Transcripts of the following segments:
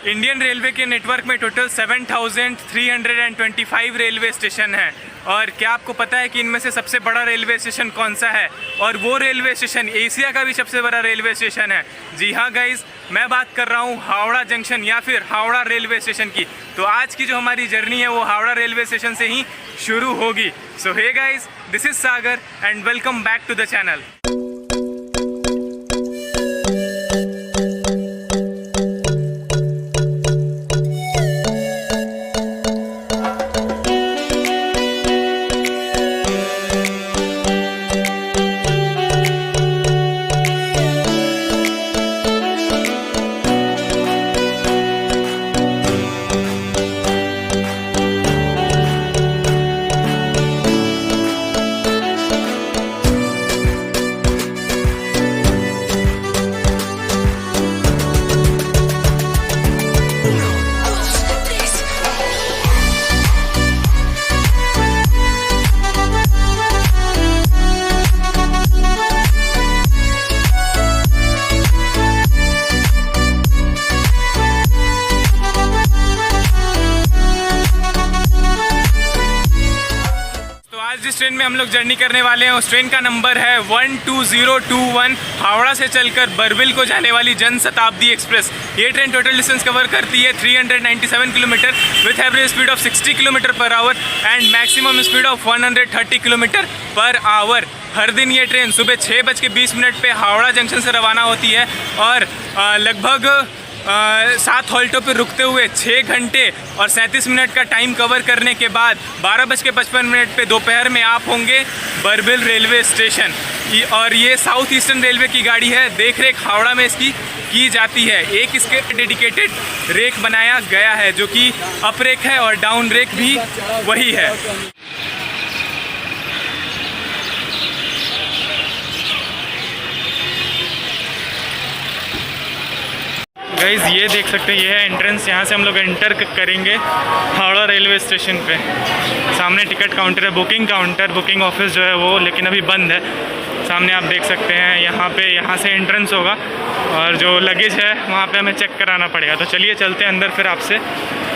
Indian railway के network में total 7,325 railway station हैं। और क्या आपको पता है कि इनमें से सबसे बड़ा रेलवे स्टेशन कौन सा है? और वो रेलवे स्टेशन एशिया का भी सबसे बड़ा रेलवे स्टेशन है। जी हाँ गाइज, मैं बात कर रहा हूँ हावड़ा जंक्शन या फिर हावड़ा रेलवे स्टेशन की। तो आज की जो हमारी जर्नी है वो हावड़ा रेलवे स्टेशन से ही शुरू होगी। So hey guys, this is Sagar and welcome back to the channel. जिस ट्रेन में हम लोग जर्नी करने वाले हैं उस ट्रेन का नंबर है 12021। हावड़ा से चलकर बरबिल को जाने वाली जन शताब्दी एक्सप्रेस। ये ट्रेन टोटल डिस्टेंस कवर करती है 397 kilometre with average speed of 60 kilometre per hour and maximum speed of 130 kilometre per hour. हर दिन ये ट्रेन सुबह 6:20 पे हावड़ा जंक्शन से रवाना होती है और लगभग 7 हॉल्टों पर रुकते हुए 6 घंटे और 37 मिनट का टाइम कवर करने के बाद 12:55 पे दोपहर में आप होंगे बरबिल रेलवे स्टेशन। और ये साउथ ईस्टर्न रेलवे की गाड़ी है। देख रेख हावड़ा में इसकी की जाती है। एक इसके डेडिकेटेड रेक बनाया गया है जो कि अप रेक है और डाउन रेक भी वही है। गाइज ये देख सकते हैं, ये है एंट्रेंस। यहाँ से हम लोग एंटर करेंगे हावड़ा रेलवे स्टेशन पे। सामने टिकट काउंटर है, बुकिंग काउंटर, बुकिंग ऑफिस जो है वो लेकिन अभी बंद है। सामने आप देख सकते हैं यहाँ से एंट्रेंस होगा और जो लगेज है वहाँ पे हमें चेक कराना पड़ेगा। तो चलिए चलते हैं अंदर, फिर आपसे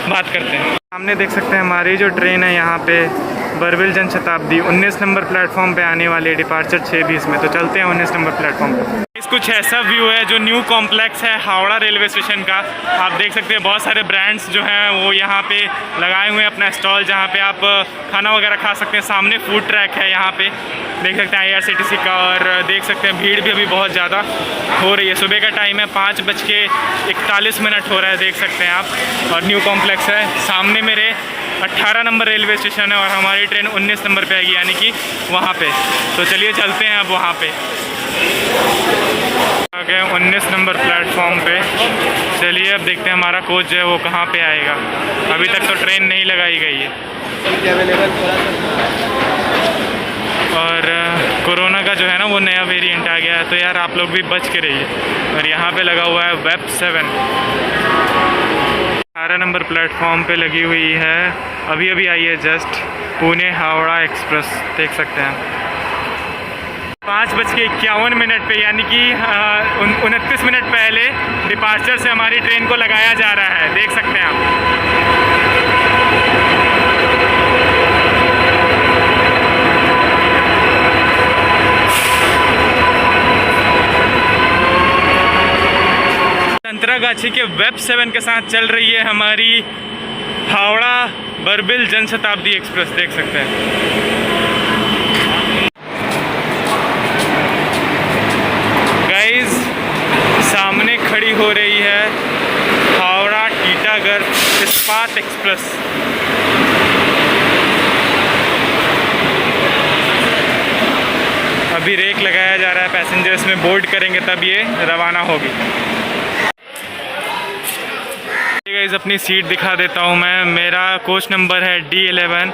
बात करते हैं। सामने देख सकते हैं हमारी जो ट्रेन है यहाँ पे बरबिल जन शताब्दी 19 नंबर प्लेटफॉर्म पे आने वाली है, डिपार्चर 6:20 में। तो चलते हैं 19 नंबर प्लेटफॉर्म पर। कुछ ऐसा व्यू है जो न्यू कॉम्प्लेक्स है हावड़ा रेलवे स्टेशन का। आप देख सकते हैं बहुत सारे ब्रांड्स जो हैं वो यहाँ पे लगाए हुए हैं अपना स्टॉल, जहाँ पे आप खाना वगैरह खा सकते हैं। सामने फूड ट्रैक है यहाँ पे, देख सकते हैं IRCTC का। और देख सकते हैं भीड़ भी अभी बहुत ज़्यादा हो रही है। सुबह का टाइम है, 5:41 हो रहा है, देख सकते हैं आप। और न्यू कॉम्प्लेक्स है। सामने मेरे 18 नंबर रेलवे स्टेशन है और हमारी ट्रेन 19 नंबर पे आएगी, यानी कि वहाँ पे। तो चलिए चलते हैं अब वहाँ पे। आ गए 19 नंबर प्लेटफॉर्म पे। चलिए अब देखते हैं हमारा कोच जो है वो कहाँ पे आएगा। अभी तक तो ट्रेन नहीं लगाई गई है और कोरोना का जो है ना वो नया वेरिएंट आ गया है। तो यार आप लोग भी बच के रहिए। और यहाँ पे लगा हुआ है वेब 7। 18 नंबर प्लेटफॉर्म पे लगी हुई है, अभी आई है जस्ट, पुणे हावड़ा एक्सप्रेस। देख सकते हैं 5:51 पे, यानी कि 29 मिनट पहले डिपार्चर से हमारी ट्रेन को लगाया जा रहा है। देख सकते हैं आप। संतरागाछी के वेब 7 के साथ चल रही है हमारी हावड़ा बरबिल जन शताब्दी एक्सप्रेस। देख सकते हैं गाइस, सामने खड़ी हो रही है हावड़ा टीटागढ़ इस्पात एक्सप्रेस। अभी रेक लगाया जा रहा है, पैसेंजर्स में बोर्ड करेंगे तब ये रवाना होगी। गाइस अपनी सीट दिखा देता हूँ मैं। मेरा कोच नंबर है D11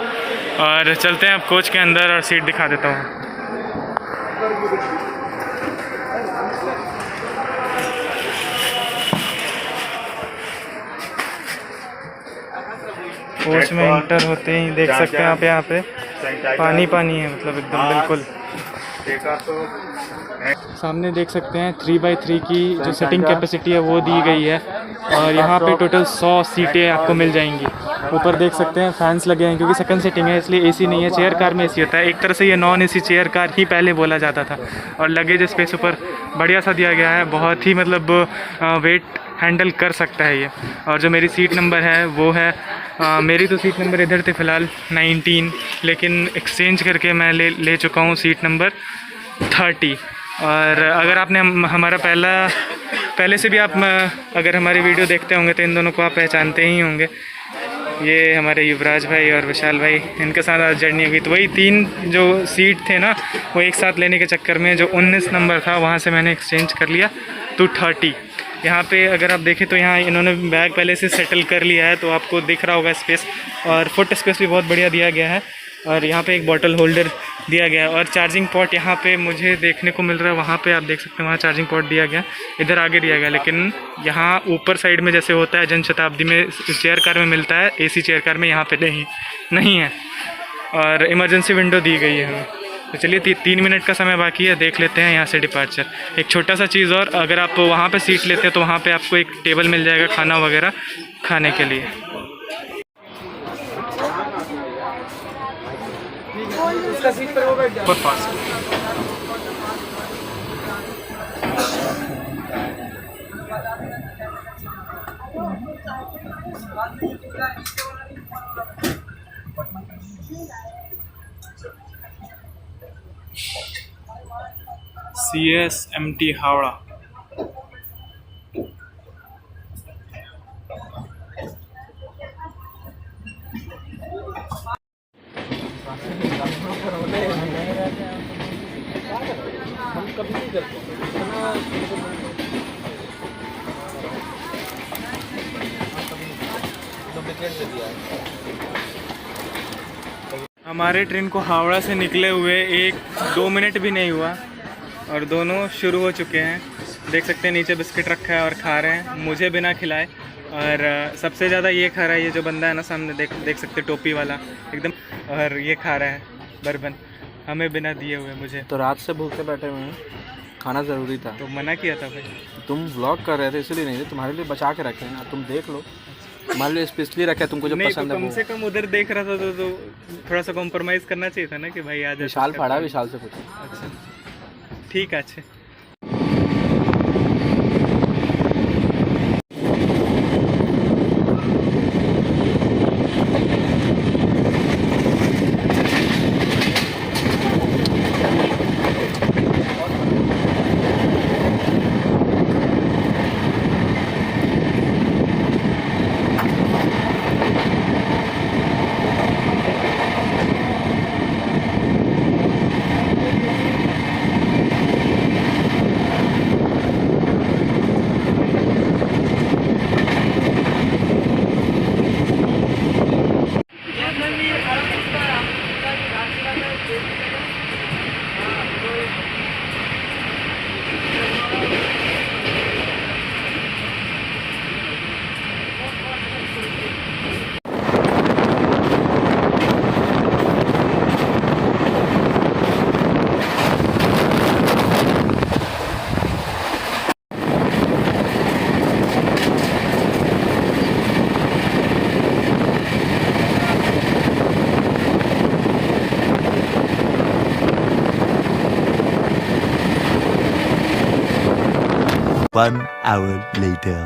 और चलते हैं अब कोच के अंदर और सीट दिखा देता हूँ। कोच में इंटर होते ही देख सकते हैं आप, यहाँ पे पानी पानी है, मतलब एकदम बिल्कुल। सामने देख सकते हैं 3x3 की जो सेटिंग कैपेसिटी है वो दी गई है। और यहाँ पे टोटल 100 सीटें आपको मिल जाएंगी। ऊपर देख सकते हैं फैंस लगे हैं क्योंकि सेकंड सीटिंग है इसलिए एसी नहीं है। चेयर कार में एसी होता है। एक तरह से ये नॉन एसी चेयर कार ही पहले बोला जाता था। और लगेज स्पेस ऊपर बढ़िया सा दिया गया है, बहुत ही मतलब वेट हैंडल कर सकता है ये। और जो मेरी सीट नंबर है वो है मेरी तो सीट नंबर इधर थे फ़िलहाल 19, लेकिन एक्सचेंज करके मैं ले चुका हूँ सीट नंबर 30। और अगर आपने हमारा पहले से भी आप अगर हमारी वीडियो देखते होंगे तो इन दोनों को आप पहचानते ही होंगे। ये हमारे युवराज भाई और विशाल भाई, इनके साथ आज जर्नी हुई। तो वही 3 जो सीट थे ना वो एक साथ लेने के चक्कर में जो 19 नंबर था वहाँ से मैंने एक्सचेंज कर लिया तो 30। यहाँ पे अगर आप देखें तो यहाँ इन्होंने बैग पहले से सेटल कर लिया है तो आपको दिख रहा होगा स्पेस, और फुट स्पेस भी बहुत बढ़िया दिया गया है। और यहाँ पे एक बॉटल होल्डर दिया गया है और चार्जिंग पॉट यहाँ पे मुझे देखने को मिल रहा है। वहाँ पे आप देख सकते हैं वहाँ चार्जिंग पॉट दिया गया, इधर आगे दिया गया, लेकिन यहाँ ऊपर साइड में जैसे होता है जनशताब्दी में चेयर कार में मिलता है, एसी चेयर कार में यहाँ पे नहीं है। और इमरजेंसी विंडो दी गई है हमें। तो चलिए 3 मिनट का समय बाकी है, देख लेते हैं यहाँ से डिपार्चर। एक छोटा सा चीज़ और, अगर आप वहाँ पे सीट लेते हैं तो वहाँ पे आपको एक टेबल मिल जाएगा खाना वगैरह खाने के लिए। बहुत फास्ट। CSMT हावड़ा। हमारे ट्रेन को हावड़ा से निकले हुए 1-2 मिनट भी नहीं हुआ और दोनों शुरू हो चुके हैं। देख सकते हैं नीचे बिस्किट रखा है और खा रहे हैं, मुझे बिना खिलाए। और सबसे ज़्यादा ये खा रहा है, ये जो बंदा है ना सामने, देख सकते टोपी वाला एकदम, और ये खा रहा है बर्बन हमें बिना दिए हुए। मुझे तो रात से भूखे बैठे हुए हैं, खाना ज़रूरी था तो मना किया था भाई। तुम व्लॉग कर रहे थे इसलिए नहीं थे, तुम्हारे लिए बचा के रखे हैं ना, तुम देख लो। हमारे लिए स्पेशली रखा है, तुमको जो पसंद तो है कम से कम उधर देख रहा था तो थोड़ा सा कॉम्प्रोमाइज़ करना चाहिए था ना कि भाई आज विशाल फाड़ा, विशाल से पूछो। अच्छा ठीक है। अच्छे 1 hour later.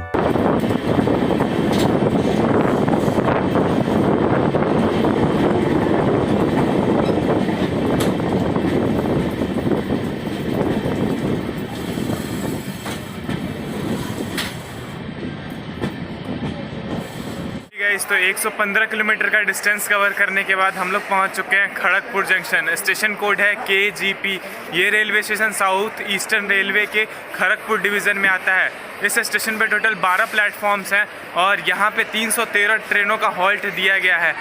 तो 115 किलोमीटर का डिस्टेंस कवर करने के बाद हम लोग पहुंच चुके हैं खड़गपुर जंक्शन। स्टेशन कोड है KGP। ये railway station south eastern railway के खड़गपुर डिवीज़न में आता है। इस स्टेशन पे टोटल 12 प्लेटफॉर्म्स हैं और यहाँ पे 313 ट्रेनों का हॉल्ट दिया गया है।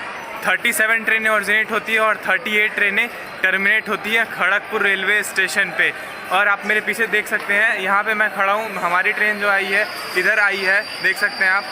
37 ट्रेनें ओरिजिनेट होती है और 38 ट्रेनें टर्मिनेट होती है खड़गपुर रेलवे स्टेशन पे। और आप मेरे पीछे देख सकते हैं, यहाँ पे मैं खड़ा हूँ। हमारी ट्रेन जो आई है इधर आई है, देख सकते हैं आप।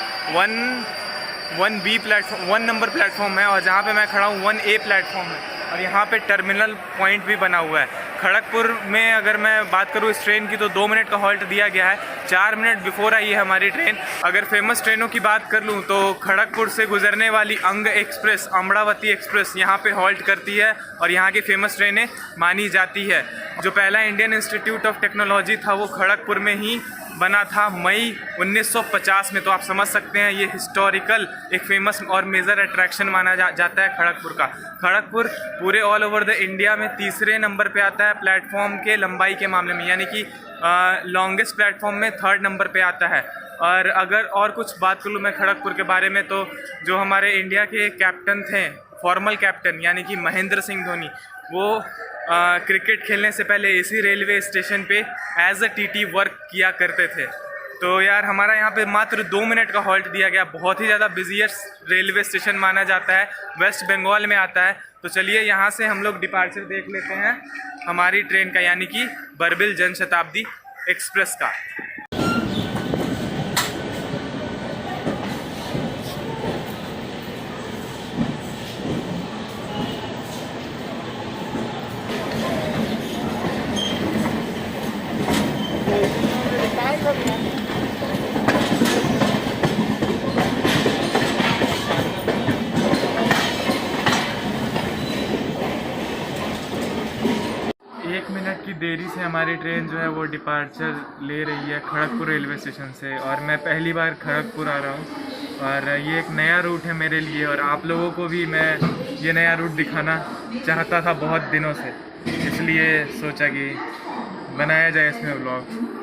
1B प्लेटफॉर्म 1 नंबर प्लेटफॉर्म है और जहाँ पे मैं खड़ा हूँ 1A प्लेटफॉर्म है। और यहाँ पे टर्मिनल पॉइंट भी बना हुआ है। खड़गपुर में अगर मैं बात करूँ इस ट्रेन की तो 2 मिनट का हॉल्ट दिया गया है, 4 मिनट बिफोर आई है हमारी ट्रेन। अगर फेमस ट्रेनों की बात कर लूँ तो खड़गपुर से गुजरने वाली अंग एक्सप्रेस, अमरावती एक्सप्रेस यहाँ पे हॉल्ट करती है और यहाँ की फेमस ट्रेनें मानी जाती है। जो पहला इंडियन इंस्टीट्यूट ऑफ टेक्नोलॉजी था वो खड़गपुर में ही बना था मई 1950 में, तो आप समझ सकते हैं ये हिस्टोरिकल एक फेमस और मेजर अट्रैक्शन माना जाता है खड़गपुर का। खड़गपुर पूरे ऑल ओवर द इंडिया में तीसरे नंबर पे आता है प्लेटफॉर्म के लंबाई के मामले में, यानी कि लॉन्गेस्ट प्लेटफॉर्म में 3rd नंबर पे आता है। और अगर और कुछ बात कर लूँ मैं खड़गपुर के बारे में, तो जो हमारे इंडिया के कैप्टन थे, फॉर्मल कैप्टन यानी कि महेंद्र सिंह धोनी, वो क्रिकेट खेलने से पहले इसी रेलवे स्टेशन पे एज अ टीटी वर्क किया करते थे। तो यार हमारा यहाँ पे मात्र 2 मिनट का हॉल्ट दिया गया, बहुत ही ज़्यादा बिजीएस्ट रेलवे स्टेशन माना जाता है, वेस्ट बंगाल में आता है। तो चलिए यहाँ से हम लोग डिपार्चर देख लेते हैं हमारी ट्रेन का, यानी कि बरबिल जनशताब्दी एक्सप्रेस का। एक मिनट की देरी से हमारी ट्रेन जो है वो डिपार्चर ले रही है खड़गपुर रेलवे स्टेशन से, और मैं पहली बार खड़गपुर आ रहा हूँ और ये एक नया रूट है मेरे लिए, और आप लोगों को भी मैं ये नया रूट दिखाना चाहता था बहुत दिनों से, इसलिए सोचा कि बनाया जाए इसमें व्लॉग।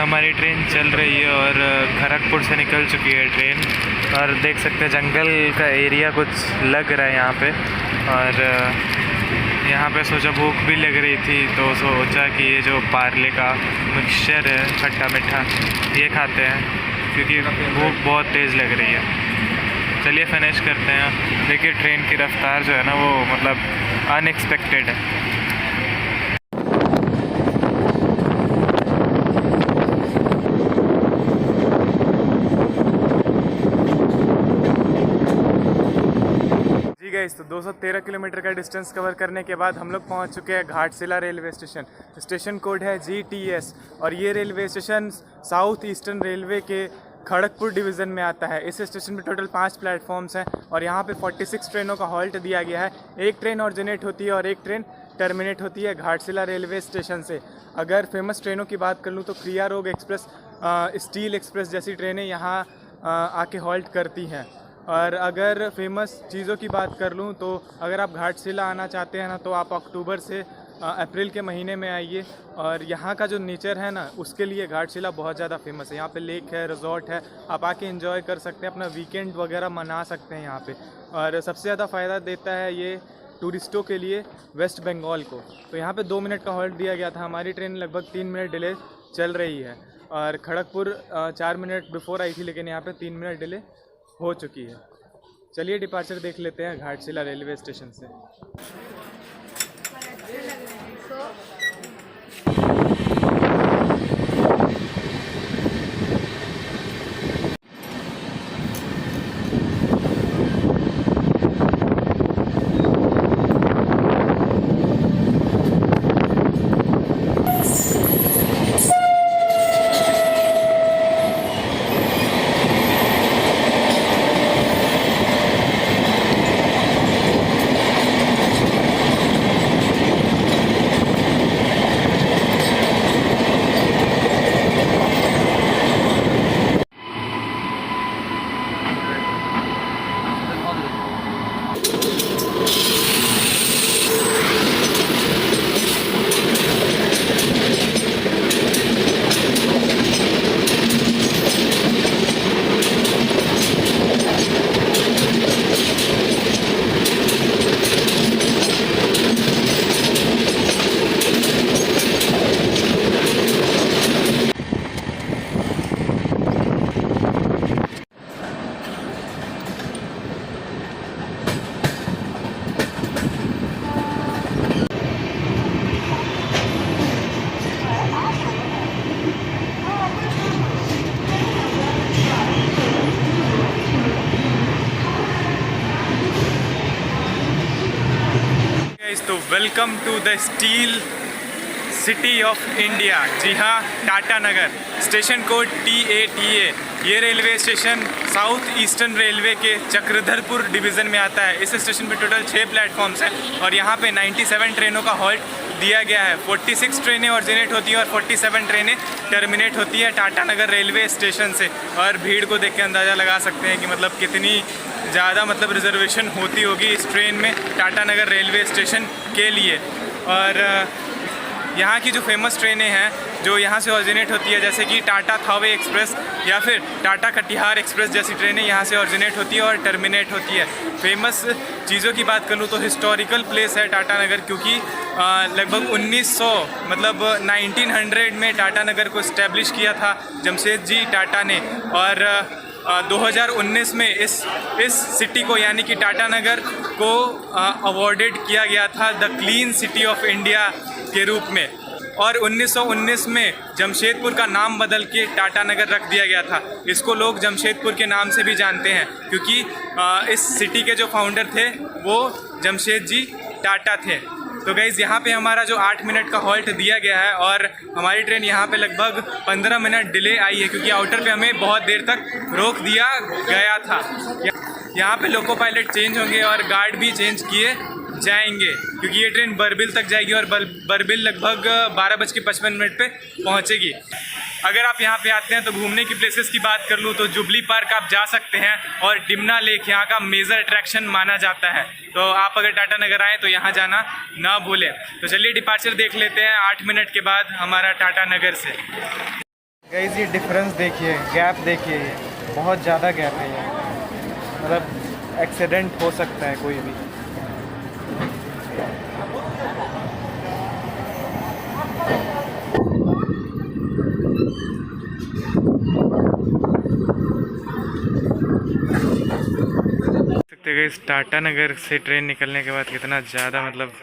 हमारी ट्रेन चल रही है और खड़गपुर से निकल चुकी है ट्रेन, और देख सकते हैं जंगल का एरिया कुछ लग रहा है यहाँ पे। और यहाँ पे सोचा भूख भी लग रही थी तो सोचा कि ये जो पार्ले का मिक्सचर है खट्टा मीठा ये खाते हैं, क्योंकि भूख बहुत तेज़ लग रही है। चलिए फिनिश करते हैं। देखिए ट्रेन की रफ्तार जो है ना वो मतलब अनएक्सपेक्टेड है। तो 213 किलोमीटर का डिस्टेंस कवर करने के बाद हम लोग पहुंच चुके हैं Ghatshila railway station. Station code है GTS और ये railway station south eastern railway के खड़गपुर डिवीज़न में आता है। इस स्टेशन में टोटल 5 प्लेटफॉर्म्स हैं और यहाँ पे 46 ट्रेनों का हॉल्ट दिया गया है। एक ट्रेन ऑरिजिनेट होती है और एक ट्रेन टर्मिनेट होती है घाटशिला रेलवे स्टेशन से। अगर फेमस ट्रेनों की बात कर लूँ तो क्रिया रोग एक्सप्रेस, स्टील एक्सप्रेस जैसी ट्रेनें यहाँ आके हॉल्ट करती हैं। और अगर फेमस चीज़ों की बात कर लूँ तो अगर आप घाटशिला आना चाहते हैं ना तो आप अक्टूबर से अप्रैल के महीने में आइए। और यहाँ का जो नेचर है ना उसके लिए घाटशिला बहुत ज़्यादा फेमस है। यहाँ पे लेक है, रिजॉर्ट है, आप आके एंजॉय कर सकते हैं, अपना वीकेंड वगैरह मना सकते हैं यहाँ पे। और सबसे ज़्यादा फ़ायदा देता है ये टूरिस्टों के लिए वेस्ट बंगाल को। तो यहाँ पे 2 मिनट का हॉल्ट दिया गया था। हमारी ट्रेन लगभग 3 मिनट डिले चल रही है और खड़गपुर 4 मिनट बिफोर आई थी, लेकिन यहाँ पे 3 मिनट डिले हो चुकी है। चलिए डिपार्चर देख लेते हैं घाटशिला रेलवे स्टेशन से। गाइस तो welcome to the steel city of India. जी हाँ, Tata Nagar, station code TA। ये railway station south eastern railway के चक्रधरपुर डिवीज़न में आता है। इस स्टेशन पे टोटल 6 प्लेटफॉर्म्स हैं और यहाँ पे 97 ट्रेनों का हॉल्ट दिया गया है। 46 ट्रेनें ऑरिजिनेट होती हैं और 47 ट्रेनें टर्मिनेट होती है टाटा नगर रेलवे स्टेशन से। और भीड़ को देख के अंदाज़ा लगा सकते हैं कि मतलब कितनी ज़्यादा मतलब रिजर्वेशन होती होगी इस ट्रेन में टाटा नगर रेलवे स्टेशन के लिए। और यहाँ की जो फेमस ट्रेनें हैं जो यहाँ से ऑरिजिनेट होती है, जैसे कि टाटा थावे एक्सप्रेस या फिर टाटा कटिहार एक्सप्रेस जैसी ट्रेनें यहाँ से ऑरिजिनेट होती है और टर्मिनेट होती है। फेमस चीज़ों की बात करूँ तो हिस्टोरिकल प्लेस है टाटा नगर, क्योंकि लगभग 1900 मतलब 1900 में टाटा नगर को इस्टेब्लिश किया था जमशेदजी टाटा ने। और 2019 में इस सिटी को यानी कि टाटा नगर को अवॉर्डेड किया गया था the clean city of India के रूप में। और 1919 में जमशेदपुर का नाम बदल के टाटा नगर रख दिया गया था। इसको लोग जमशेदपुर के नाम से भी जानते हैं, क्योंकि इस सिटी के जो फाउंडर थे वो जमशेद जी टाटा थे। तो गाइज़ यहाँ पे हमारा जो 8 मिनट का हॉल्ट दिया गया है और हमारी ट्रेन यहाँ पे लगभग 15 मिनट डिले आई है, क्योंकि आउटर पे हमें बहुत देर तक रोक दिया गया था। यहाँ पे लोको पायलट चेंज होंगे और गार्ड भी चेंज किए जाएंगे, क्योंकि ये ट्रेन बरबिल तक जाएगी और बरबिल लगभग 12:55 पे पहुँचेगी। अगर आप यहाँ पे आते हैं तो घूमने की प्लेसेस की बात कर लूँ तो जुबली पार्क आप जा सकते हैं और डिमना लेक यहाँ का मेजर अट्रैक्शन माना जाता है। तो आप अगर टाटा नगर आए तो यहाँ जाना ना भूलें। तो चलिए डिपार्चर देख लेते हैं 8 मिनट के बाद हमारा टाटा नगर से। गाइस ये डिफरेंस देखिए, गैप देखिए, बहुत ज़्यादा गैप है ये, मतलब एक्सीडेंट हो सकता है कोई भी। इस टाटा नगर से ट्रेन निकलने के बाद कितना ज़्यादा मतलब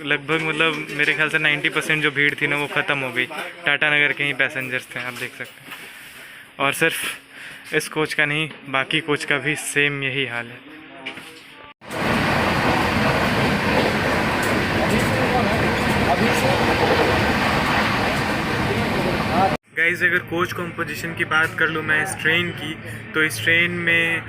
लगभग मतलब मेरे ख्याल से 90% जो भीड़ थी ना वो ख़त्म हो गई। टाटा नगर के ही पैसेंजर्स थे, आप देख सकते हैं। और सिर्फ इस कोच का नहीं, बाकी कोच का भी सेम यही हाल है। गाइस अगर कोच कॉम्पोजिशन की बात कर लूँ मैं इस ट्रेन की, तो इस ट्रेन में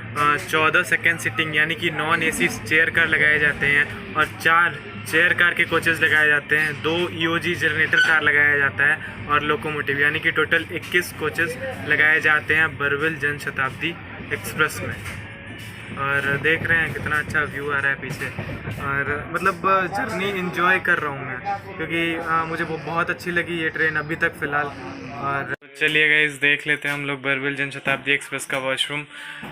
14 सेकेंड सीटिंग यानी कि नॉन AC चेयर कार लगाए जाते हैं और 4 चेयर कार के कोचेस लगाए जाते हैं, 2 EOG जनरेटर कार लगाया जाता है और लोकोमोटिव, यानी कि टोटल 21 कोचेस लगाए जाते हैं बरबिल जन शताब्दी एक्सप्रेस में। और देख रहे हैं कितना अच्छा व्यू आ रहा है पीछे, और मतलब जर्नी एंजॉय कर रहा हूँ मैं, क्योंकि मुझे वो बहुत अच्छी लगी ये ट्रेन अभी तक फ़िलहाल। और चलिए गाइस देख लेते हैं हम लोग बरबिल जन शताब्दी एक्सप्रेस का वॉशरूम।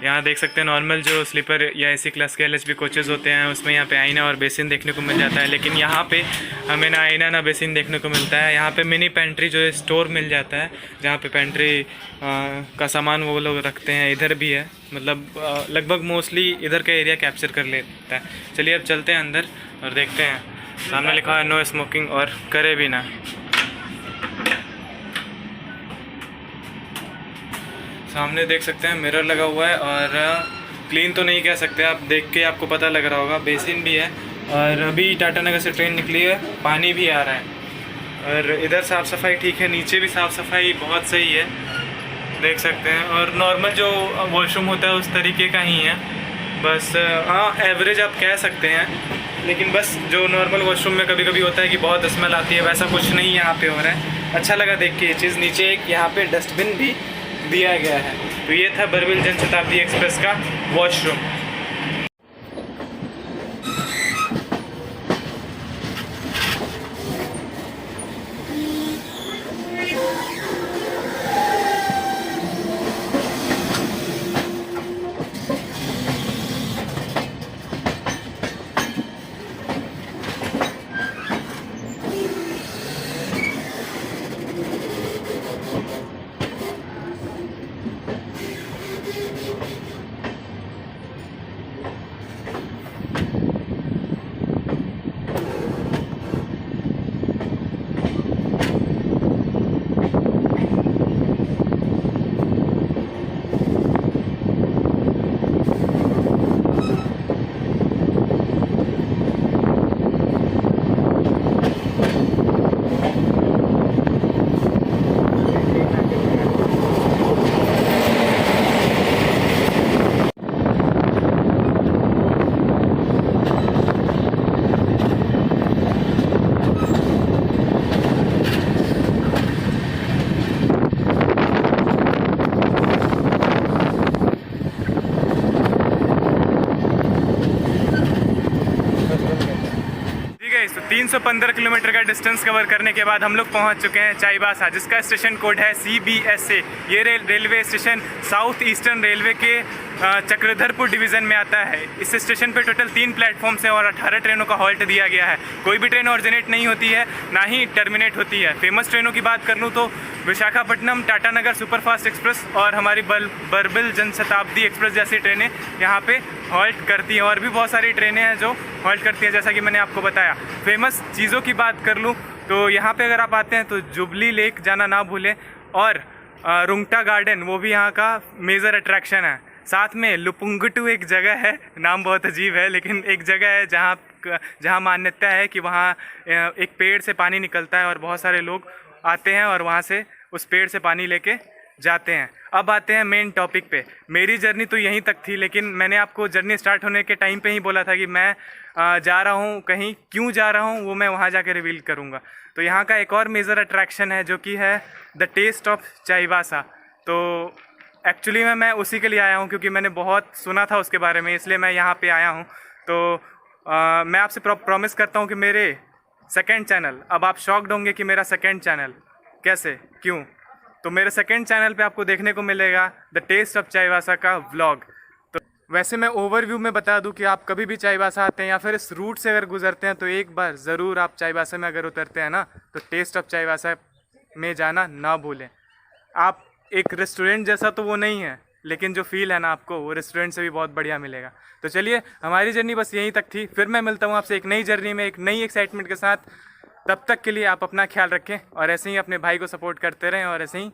यहाँ देख सकते हैं नॉर्मल जो स्लीपर या AC क्लास के LHB कोचेज़ होते हैं उसमें यहाँ पे आईना और बेसिन देखने को मिल जाता है, लेकिन यहाँ पे हमें ना आईना ना बेसिन देखने को मिलता है। यहाँ पे मिनी पेंट्री जो है स्टोर मिल जाता है, जहाँ पे पेंट्री का सामान वो लोग रखते हैं। इधर भी है, मतलब लगभग मोस्टली इधर का एरिया कैप्चर कर लेता है। चलिए अब चलते हैं अंदर और देखते हैं। सामने लिखा है नो स्मोकिंग और करे भी ना। सामने देख सकते हैं मिरर लगा हुआ है, और क्लीन तो नहीं कह सकते, आप देख के आपको पता लग रहा होगा। बेसिन भी है, और अभी टाटा नगर से ट्रेन निकली है, पानी भी आ रहा है। और इधर साफ़ सफाई ठीक है, नीचे भी साफ़ सफाई बहुत सही है, देख सकते हैं। और नॉर्मल जो वॉशरूम होता है उस तरीके का ही है, बस हाँ एवरेज आप कह सकते हैं। लेकिन बस जो नॉर्मल वॉशरूम में कभी कभी होता है कि बहुत स्मेल आती है, वैसा कुछ नहीं यहाँ पे हो रहा है। अच्छा लगा देख के ये चीज़। नीचे एक यहाँ पे डस्टबिन भी दिया गया है। तो ये था बरबिल जन शताब्दी एक्सप्रेस का वॉशरूम। गाइस, तो 315 किलोमीटर का डिस्टेंस कवर करने के बाद हम लोग पहुंच चुके हैं चाईबासा, जिसका स्टेशन कोड है CBSA। ये railway station south eastern railway के चक्रधरपुर डिवीज़न में आता है। इस स्टेशन पे टोटल 3 प्लेटफॉर्म्स हैं और 18 ट्रेनों का हॉल्ट दिया गया है। कोई भी ट्रेन ऑरिजिनेट नहीं होती है, ना ही टर्मिनेट होती है। फेमस ट्रेनों की बात कर लूँ तो विशाखापट्टनम टाटानगर सुपरफास्ट एक्सप्रेस और हमारी बरबिल जनशताब्दी एक्सप्रेस जैसी ट्रेनें यहाँ पे हॉल्ट करती हैं, और भी बहुत सारी ट्रेनें हैं जो हॉल्ट करती हैं, जैसा कि मैंने आपको बताया। फेमस चीज़ों की बात कर लूँ तो यहाँ पे अगर आप आते हैं तो जुबली लेक जाना ना भूलें, और रुंगटा गार्डन वो भी यहाँ का मेजर अट्रैक्शन है। साथ में लुपुंगटू एक जगह है, नाम बहुत अजीब है, लेकिन एक जगह है जहाँ मान्यता है कि वहाँ एक पेड़ से पानी निकलता है और बहुत सारे लोग आते हैं और वहाँ से उस पेड़ से पानी लेके जाते हैं। अब आते हैं मेन टॉपिक पे। मेरी जर्नी तो यहीं तक थी, लेकिन मैंने आपको जर्नी स्टार्ट होने के टाइम पे ही बोला था कि मैं जा रहा हूँ कहीं, क्यों जा रहा हूँ वो मैं वहाँ जाके रिवील करूँगा। तो यहाँ का एक और मेजर अट्रैक्शन है जो कि है द टेस्ट ऑफ चाईबासा। तो एक्चुअली मैं उसी के लिए आया हूँ क्योंकि मैंने बहुत सुना था उसके बारे में, इसलिए मैं यहाँ पे आया हूँ। तो मैं आपसे प्रॉमिस करता हूँ कि मेरे सेकंड चैनल, अब आप शॉक्ड होंगे कि मेरा सेकंड चैनल कैसे, क्यों, तो मेरे सेकंड चैनल पे आपको देखने को मिलेगा द टेस्ट ऑफ चाईबासा का व्लॉग। तो वैसे मैं ओवरव्यू में बता दूं कि आप कभी भी चाईबासा आते हैं या फिर इस रूट से अगर गुजरते हैं तो एक बार ज़रूर आप चाईबासा में अगर उतरते हैं ना तो टेस्ट ऑफ चाईबासा में जाना ना भूलें। आप एक रेस्टोरेंट जैसा तो वो नहीं है, लेकिन जो फील है ना आपको वो रेस्टोरेंट से भी बहुत बढ़िया मिलेगा। तो चलिए, हमारी जर्नी बस यहीं तक थी, फिर मैं मिलता हूँ आपसे एक नई जर्नी में एक नई एक्साइटमेंट के साथ। तब तक के लिए आप अपना ख्याल रखें और ऐसे ही अपने भाई को सपोर्ट करते रहें और ऐसे ही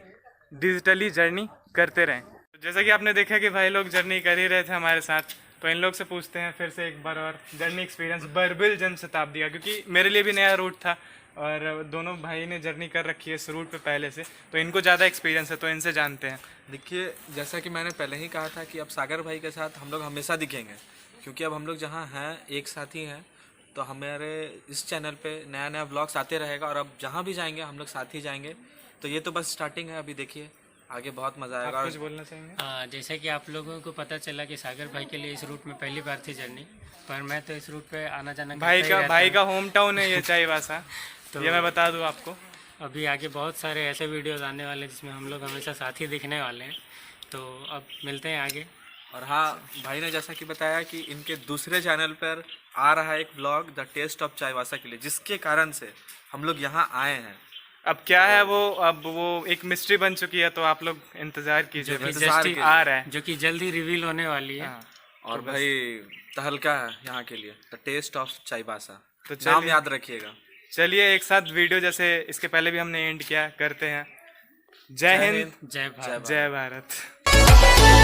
डिजिटली जर्नी करते रहें। तो जैसा कि आपने देखा कि भाई लोग जर्नी कर ही रहे थे हमारे साथ, तो इन लोग से पूछते हैं फिर से एक बार और जर्नी एक्सपीरियंस बरबिल जनशताब्दी का, क्योंकि मेरे लिए भी नया रूट था और दोनों भाई ने जर्नी कर रखी है इस रूट पे पहले से, तो इनको ज़्यादा एक्सपीरियंस है, तो इनसे जानते हैं। देखिए, जैसा कि मैंने पहले ही कहा था कि अब सागर भाई के साथ हम लोग हमेशा दिखेंगे, क्योंकि अब हम लोग जहाँ हैं एक साथ ही हैं। तो हमारे इस चैनल पे नया नया व्लॉग्स आते रहेगा और अब जहाँ भी जाएंगे हम लोग साथ ही जाएंगे। तो ये तो बस स्टार्टिंग है, अभी देखिए आगे बहुत मज़ा आएगा। कुछ बोलना चाहेंगे? जैसे कि आप लोगों को पता चला कि सागर भाई के लिए इस रूट में पहली बार थी जर्नी, पर मैं तो इस रूट पे आना जाना भाई का होम टाउन है ये चाईबासा। तो ये मैं बता दूं आपको, अभी आगे बहुत सारे ऐसे वीडियोस आने वाले हैं जिसमें हम लोग हमेशा साथ ही दिखने वाले हैं। तो अब मिलते हैं आगे। और हाँ, भाई ने जैसा कि बताया कि इनके दूसरे चैनल पर आ रहा है एक vlog the taste of Chaibasa के लिए, जिसके कारण से हम लोग यहाँ आए हैं। अब क्या है वो, अब वो एक मिस्ट्री बन चुकी है, तो आप लोग इंतजार कीजिए, आ रहा है जो कि जल्द ही रिवील होने वाली है। और भाई तहलका है यहाँ के लिए, द टेस्ट ऑफ चाईबासा, तो नाम याद रखिएगा। चलिए एक साथ वीडियो जैसे इसके पहले भी हमने एंड किया करते हैं। जय हिंद, जय भारत। जय भारत।